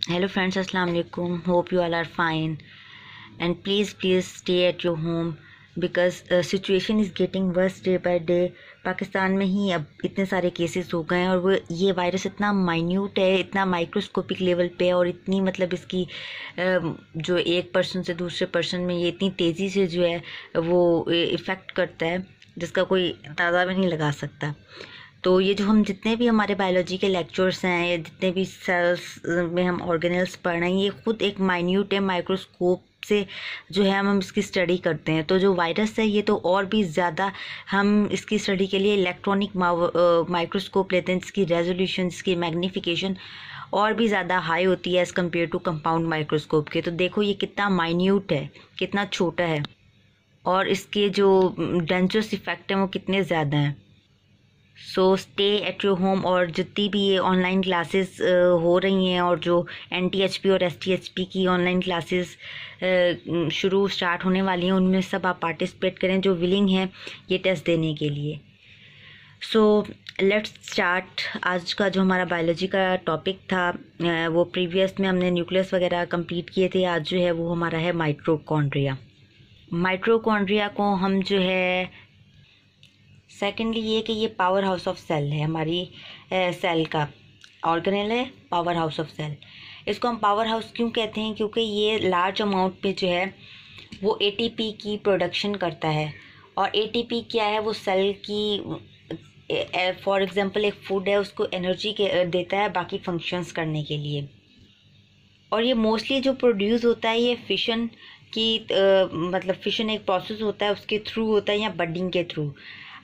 Hello friends, Assalamu alaikum. Hope you all are fine. And please stay at your home because situation is getting worse day by day. Pakistan में ही अब इतने सारे cases हो गए हैं और वो ये वायरस इतना माइन्यूट है, इतना माइक्रोस्कोपिक लेवल पे है और इतनी मतलब इसकी जो एक पर्सन से दूसरे पर्सन में ये इतनी तेज़ी से जो है वो इफ़ेक्ट करता है जिसका कोई अंदाज़ा भी नहीं लगा सकता। तो ये जो हम जितने भी हमारे बायोलॉजी के लेक्चर्स हैं या जितने भी सेल्स में हम ऑर्गेनेल्स पढ़ रहे हैं ये खुद एक माइन्यूट है, माइक्रोस्कोप से जो है हम इसकी स्टडी करते हैं। तो जो वायरस है ये तो और भी ज़्यादा हम इसकी स्टडी के लिए इलेक्ट्रॉनिक माइक्रोस्कोप लेते हैं जिसकी रेजोल्यूशन, जिसकी मैग्नीफिकेशन और भी ज़्यादा हाई होती है as compare to compound microscope के। तो देखो ये कितना माइन्यूट है, कितना छोटा है और इसके जो डेंजरस इफ़ेक्ट हैं वो कितने ज़्यादा हैं। So stay at your home. और जितनी भी ये ऑनलाइन क्लासेस हो रही हैं और जो NTHP और STHP की ऑनलाइन क्लासेस स्टार्ट होने वाली हैं उनमें सब आप पार्टिसिपेट करें जो विलिंग हैं ये टेस्ट देने के लिए। So let's start. आज का जो हमारा बायोलॉजी का टॉपिक था वो प्रीवियस में हमने न्यूक्लियस वगैरह कंप्लीट किए थे। आज जो है वो हमारा है माइटोकॉन्ड्रिया। माइटोकॉन्ड्रिया को हम जो है सेकेंडली ये कि ये पावर हाउस ऑफ सेल है, हमारी सेल का ऑर्गेनेल है, पावर हाउस ऑफ सेल। इसको हम पावर हाउस क्यों कहते हैं? क्योंकि ये लार्ज अमाउंट पे जो है वो ATP की प्रोडक्शन करता है। और ATP क्या है? वो सेल की फॉर एग्जांपल एक फूड है उसको एनर्जी देता है बाकी फंक्शंस करने के लिए। और ये मोस्टली जो प्रोड्यूस होता है ये फिशन की मतलब फिशन एक प्रोसेस होता है उसके थ्रू होता है या बडिंग के थ्रू।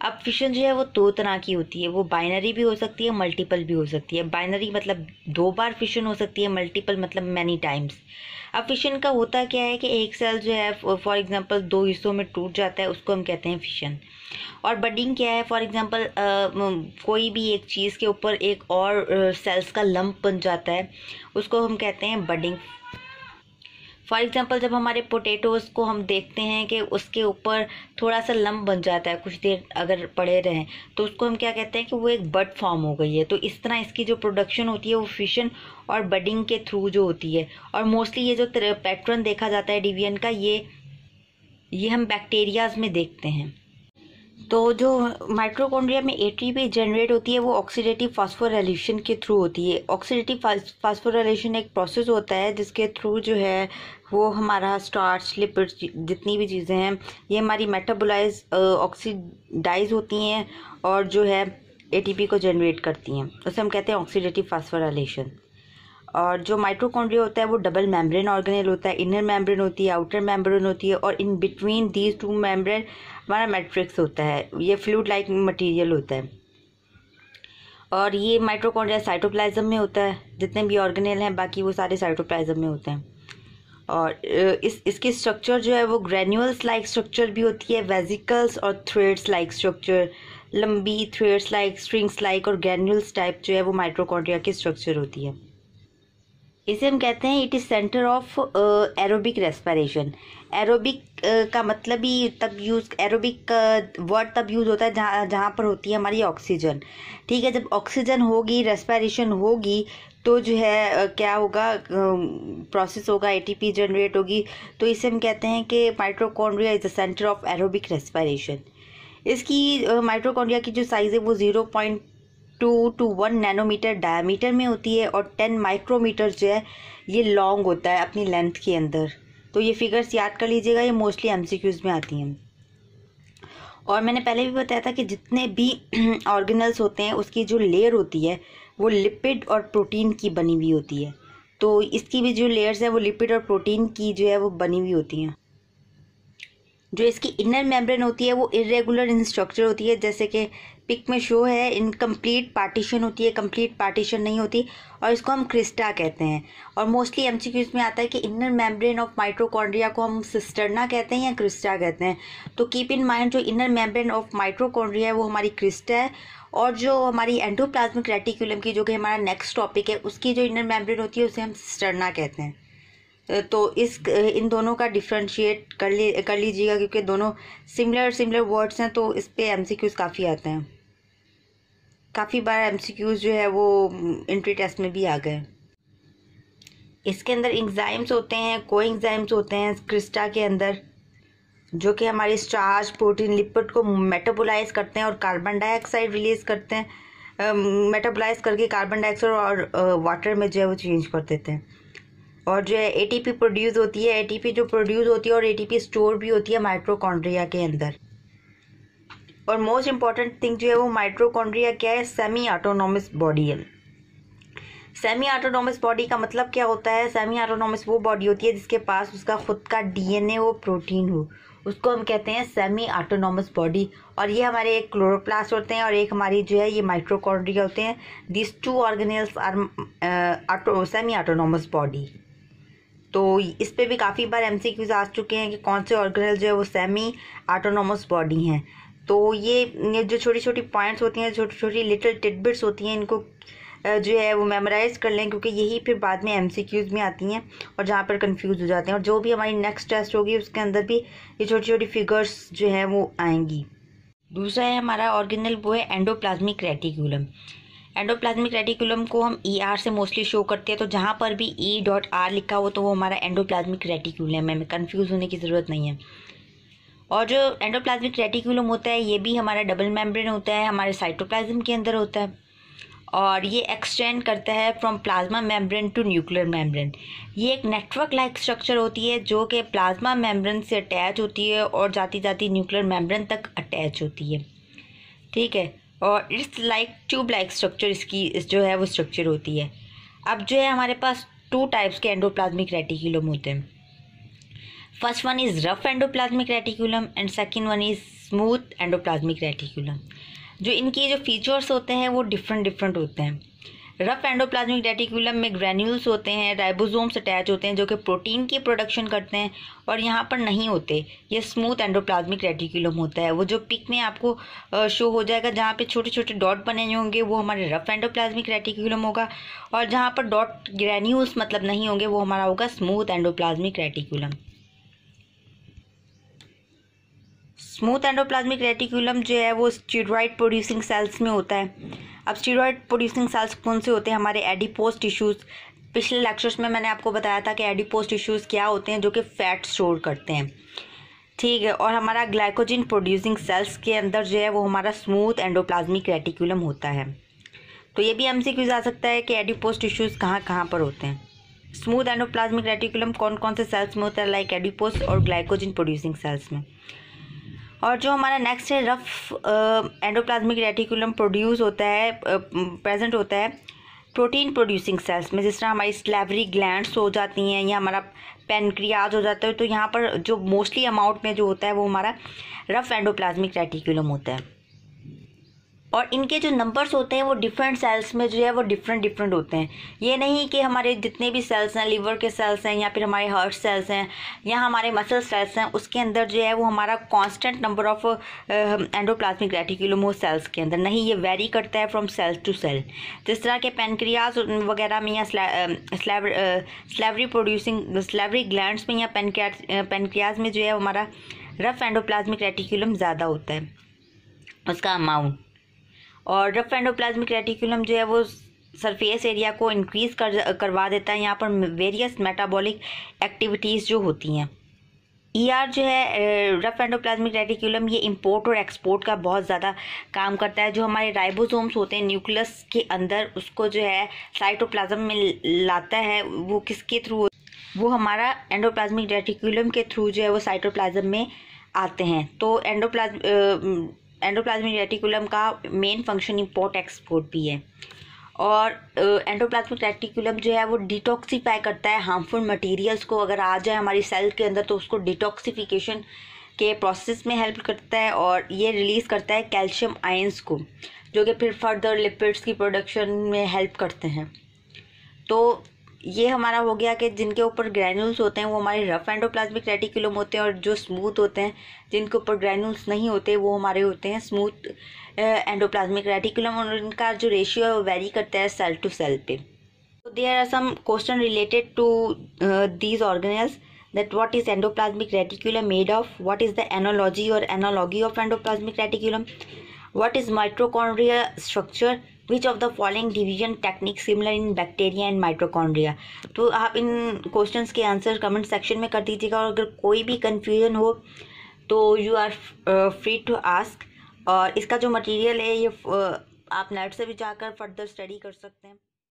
अब फिशन जो है वो दो तरह की होती है, वो बाइनरी भी हो सकती है, मल्टीपल भी हो सकती है। बाइनरी मतलब 2 बार फिशन हो सकती है, मल्टीपल मतलब मैनी टाइम्स। अब फिशन का होता क्या है कि एक सेल जो है फॉर एग्जांपल 2 हिस्सों में टूट जाता है, उसको हम कहते हैं फिशन। और बडिंग क्या है? फॉर एग्जांपल कोई भी एक चीज़ के ऊपर एक और सेल्स का लंप बन जाता है, उसको हम कहते हैं बडिंग। फॉर एग्जांपल जब हमारे पोटैटोज़ को हम देखते हैं कि उसके ऊपर थोड़ा सा लम्ब बन जाता है, कुछ देर अगर पड़े रहें तो उसको हम क्या कहते हैं कि वो एक बड फॉर्म हो गई है। तो इस तरह इसकी जो प्रोडक्शन होती है वो फिशन और बडिंग के थ्रू जो होती है। और मोस्टली ये जो पैटर्न देखा जाता है डिवीजन का ये हम बैक्टीरियाज में देखते हैं। तो जो माइटोकॉन्ड्रिया में ATP जनरेट होती है वो ऑक्सीडेटिव फास्फोराइलेशन के थ्रू होती है। ऑक्सीडेटिव फास्फोराइलेशन एक प्रोसेस होता है जिसके थ्रू जो है वो हमारा स्टार्च, लिपिड, जितनी भी चीज़ें हैं ये हमारी मेटाबोलाइज ऑक्सीडाइज होती हैं और जो है ATP को जनरेट करती हैं। उसे हम कहते हैं ऑक्सीडेटिव फास्फोराइलेशन। और जो माइटोकॉन्ड्रिया होता है वो डबल मेम्ब्रेन ऑर्गेनेल होता है। इनर मेम्ब्रेन होती है, आउटर मेम्ब्रेन होती है और इन बिटवीन दीज 2 मेम्ब्रेन हमारा मैट्रिक्स होता है। ये फ्लूइड लाइक मटेरियल होता है। और ये माइटोकॉन्ड्रिया साइटोप्लाज्म में होता है। जितने भी ऑर्गेनेल हैं बाकी वो सारे साइटोप्लाज्म में होते हैं। और इसकी स्ट्रक्चर जो है वो ग्रेन्यूल्स लाइक स्ट्रक्चर भी होती है, वेजिकल्स और थ्रेड्स लाइक स्ट्रक्चर, लंबी थ्रेड्स लाइक, स्ट्रिंग्स लाइक और ग्रेन्यूल्स टाइप जो है वो माइटोकॉन्ड्रिया की स्ट्रक्चर होती है। इसे हम कहते हैं it is centre of aerobic respiration. Aerobic का मतलब ही तब यूज़, एरोबिक वर्ड तब यूज़ होता है जहाँ पर होती है हमारी ऑक्सीजन। ठीक है, जब ऑक्सीजन होगी, रेस्पिरेशन होगी तो जो है क्या होगा, प्रोसेस होगा, ATP जनरेट होगी। तो इसे हम कहते हैं कि mitochondria is the centre of aerobic respiration. इसकी माइटोकॉन्ड्रिया की जो साइज़ है वो 0.2 to 1 नैनोमीटर डायमीटर में होती है और 10 माइक्रोमीटर जो है ये लॉन्ग होता है अपनी लेंथ के अंदर। तो ये फिगर्स याद कर लीजिएगा, ये मोस्टली MCQs में आती हैं। और मैंने पहले भी बताया था कि जितने भी ऑर्गेनल्स होते हैं उसकी जो लेयर होती है वो लिपिड और प्रोटीन की बनी हुई होती है। तो इसकी भी जो लेयर्स है वो लिपिड और प्रोटीन की जो है वो बनी हुई होती हैं। जो इसकी इनर मेम्ब्रेन होती है वो इरेगुलर इन स्ट्रक्चर होती है, जैसे कि पिक में शो है, इनकम्प्लीट पार्टीशन होती है, कंप्लीट पार्टीशन नहीं होती। और इसको हम क्रिस्टा कहते हैं। और मोस्टली MCQs में आता है कि इनर मेम्ब्रेन ऑफ माइटोकॉन्ड्रिया को हम सिस्टर्ना कहते हैं या क्रिस्टा कहते हैं। तो कीप इन माइंड जो इनर मेम्ब्रेन ऑफ माइटोकॉन्ड्रिया है वो हमारी क्रिस्टा है। और जो हमारी एंडोप्लाज्मिक रेटिकुलम की जो कि हमारा नेक्स्ट टॉपिक है उसकी जो इनर मेम्ब्रेन होती है उसे हम सिस्टर्ना कहते हैं। तो इन दोनों का डिफ्रेंशिएट कर लीजिएगा क्योंकि दोनों सिमिलर वर्ड्स हैं। तो इस पे MCQs काफ़ी आते हैं, काफ़ी बार MCQs जो है वो एंट्री टेस्ट में भी आ गए। इसके अंदर एंजाइम्स होते हैं, कोएंजाइम्स होते हैं क्रिस्टा के अंदर, जो कि हमारी स्टार्च, प्रोटीन, लिपिड को मेटाबोलाइज करते हैं और कार्बन डाइऑक्साइड रिलीज करते हैं, मेटाबोलाइज करके कार्बन डाइऑक्साइड और वाटर में जो है वो चेंज कर देते हैं। और जो है एटीपी प्रोड्यूस होती है, एटीपी जो प्रोड्यूस होती है और एटीपी स्टोर भी होती है माइटोकॉन्ड्रिया के अंदर। और मोस्ट इम्पॉर्टेंट थिंग जो है वो माइटोकॉन्ड्रिया क्या है, सेमी ऑटोनॉमस बॉडी है। सेमी ऑटोनॉमस बॉडी का मतलब क्या होता है, सेमी ऑटोनॉमस वो बॉडी होती है जिसके पास उसका खुद का डीएनए हो, प्रोटीन हो, उसको हम कहते हैं सेमी ऑटोनॉमस बॉडी। और ये हमारे एक क्लोरोप्लास्ट होते हैं और एक हमारी जो है ये माइटोकॉन्ड्रिया होते हैं। This two organelles are semi autonomous body. तो इस पे भी काफ़ी बार एमसीक्यूज आ चुके हैं कि कौन से ऑर्गेनल जो है वो सेमी ऑटोनॉमस बॉडी हैं। तो ये जो छोटी छोटी पॉइंट्स होती हैं, छोटी छोटी लिटिल टिडबिट्स होती हैं, इनको जो है वो मेमोराइज कर लें, क्योंकि यही फिर बाद में एमसीक्यूज में आती हैं और जहाँ पर कंफ्यूज हो जाते हैं। और जो भी हमारी नेक्स्ट टेस्ट होगी उसके अंदर भी ये छोटी छोटी फिगर्स जो है वो आएंगी। दूसरा है हमारा ऑर्गेनल, वो है एंडोप्लाज्मिक रेटिकुलम। एंडोप्लाज्मिक रेटिकुलम को हम ER से मोस्टली शो करते हैं, तो जहाँ पर भी E.R लिखा हो तो वो हमारा एंडोप्लाज्मिक रेटिकुलम है, कंफ्यूज होने की ज़रूरत नहीं है। और जो एंडोप्लाज्मिक रेटिकुलम होता है ये भी हमारा डबल मेम्ब्रेन होता है, हमारे साइटोप्लाज्म के अंदर होता है और ये एक्सटेंड करता है from plasma membrane to nuclear membrane. ये एक नेटवर्क लाइक स्ट्रक्चर होती है जो कि प्लाज्मा मेम्ब्रेन से अटैच होती है और जाती जाती न्यूक्लियर मेम्ब्रेन तक अटैच होती है, ठीक है। और it's like tube like structure इसकी जो है वो स्ट्रक्चर होती है। अब जो है हमारे पास 2 टाइप्स के एंडोप्लाज्मिक रेटिकुलम होते हैं। First one is rough endoplasmic reticulum and second one is smooth endoplasmic reticulum. जो इनकी जो फीचर्स होते हैं वो डिफरेंट होते हैं। रफ एंडोप्लाज्मिक रेटिकुलम में ग्रैन्यूल्स होते हैं, राइबोसोम्स अटैच होते हैं जो कि प्रोटीन की प्रोडक्शन करते हैं और यहाँ पर नहीं होते। ये स्मूथ एंडोप्लाज्मिक रेटिकुलम होता है। वो जो पिक में आपको शो हो जाएगा जहाँ पे छोटे छोटे डॉट बने होंगे वो हमारे रफ एंडोप्लाज्मिक रेटिकुलम होगा, और जहाँ पर डॉट ग्रैन्यूल्स मतलब नहीं होंगे वो हमारा होगा smooth endoplasmic reticulum. Smooth endoplasmic reticulum जो है वो स्टीरॉयड प्रोड्यूसिंग सेल्स में होता है। अब स्टीरॉयड प्रोड्यूसिंग सेल्स कौन से होते हैं, हमारे एडिपोज टिश्यूज़। पिछले लेक्चर्स में मैंने आपको बताया था कि एडिपोज टिश्यूज़ क्या होते हैं, जो कि फैट स्टोर करते हैं, ठीक है। और हमारा ग्लाइकोजन प्रोड्यूसिंग सेल्स के अंदर जो है वो हमारा स्मूथ एंडोप्लाज्मिक रेटिकुलम होता है। तो ये भी एमसीक्यूज आ सकता है कि एडिपोज टिश्यूज़ कहाँ पर होते हैं। स्मूथ एंडोप्लाज्मिक रेटिकुलम कौन कौन से सेल्स में होता है, लाइक एडिपोज और ग्लाइकोजन प्रोड्यूसिंग सेल्स में। और जो हमारा नेक्स्ट है रफ एंडोप्लाज्मिक रेटिकुलम प्रोड्यूस होता है, प्रेजेंट होता है प्रोटीन प्रोड्यूसिंग सेल्स में, जिस तरह हमारी स्लेवरी ग्लैंड्स हो जाती हैं या हमारा पेनक्रियाज हो जाता है। तो यहाँ पर जो मोस्टली अमाउंट में जो होता है वो हमारा रफ एंडोप्लाज्मिक रेटिकुलम होता है। और इनके जो नंबर्स होते हैं वो डिफरेंट सेल्स में जो है वो डिफरेंट होते हैं। ये नहीं कि हमारे जितने भी सेल्स हैं, लीवर के सेल्स हैं या फिर हमारे हार्ट सेल्स हैं या हमारे मसल सेल्स हैं, उसके अंदर जो है वो हमारा constant number of endoplasmic reticulum हो सेल्स के अंदर नहीं, ये वेरी करता है फ्रॉम सेल टू सेल। जिस तरह के पेनक्रियाज वगैरह में या स्लेवरी ग्लैंड्स में या पेनक्रियाज में जो है हमारा रफ एंडोप्लाज्मिक रेटिकुलम ज़्यादा होता है उसका अमाउंट। और रफ एंडोप्लाज्मिक रेटिकुलम जो है वो सरफेस एरिया को इंक्रीज करवा देता है यहाँ पर वेरियस मेटाबॉलिक एक्टिविटीज़ जो होती हैं। ER जो है रफ एंडोप्लाज्मिक रेटिकुलम, ये इंपोर्ट और एक्सपोर्ट का बहुत ज़्यादा काम करता है। जो हमारे राइबोसोम्स होते हैं न्यूक्लियस के अंदर, उसको जो है साइटोप्लाज्म में लाता है। वो किसके थ्रू, वो हमारा एंडोप्लाज्मिक रेटिकुलम के थ्रू जो है वो साइटोप्लाज्म में आते हैं। तो एंडोप्लाज्मिक रेटिकुलम का मेन फंक्शन इंपोर्ट एक्सपोर्ट भी है। और एंडोप्लाज्मिक रेटिकुलम जो है वो डिटॉक्सीफाई करता है हार्मफुल मटेरियल्स को। अगर आ जाए हमारी सेल के अंदर तो उसको डिटॉक्सिफिकेशन के प्रोसेस में हेल्प करता है। और ये रिलीज़ करता है कैल्शियम आयंस को, जो कि फिर फर्दर लिपिड्स की प्रोडक्शन में हेल्प करते हैं। तो ये हमारा हो गया कि जिनके ऊपर ग्रैन्यूल्स होते हैं वो हमारे रफ एंडोप्लाज्मिक रेटिकुलम होते हैं, और जो स्मूथ होते हैं जिनके ऊपर ग्रैन्यूल्स नहीं होते वो हमारे होते हैं स्मूथ एंडोप्लाज्मिक रेटिकुलम। और इनका जो रेशियो है वो वेरी करता है सेल टू सेल पे। तो there are some question related to these organelles, that what is endoplasmic reticulum made of, what is the analogy or analogy of endoplasmic reticulum, what is mitochondria structure, which of the following division technique similar in bacteria and mitochondria. तो आप इन questions के answer comment section में कर दीजिएगा, और अगर कोई भी कंफ्यूजन हो तो you are free to ask. और इसका जो मटेरियल है ये आप नेट से भी जाकर फर्दर स्टडी कर सकते हैं।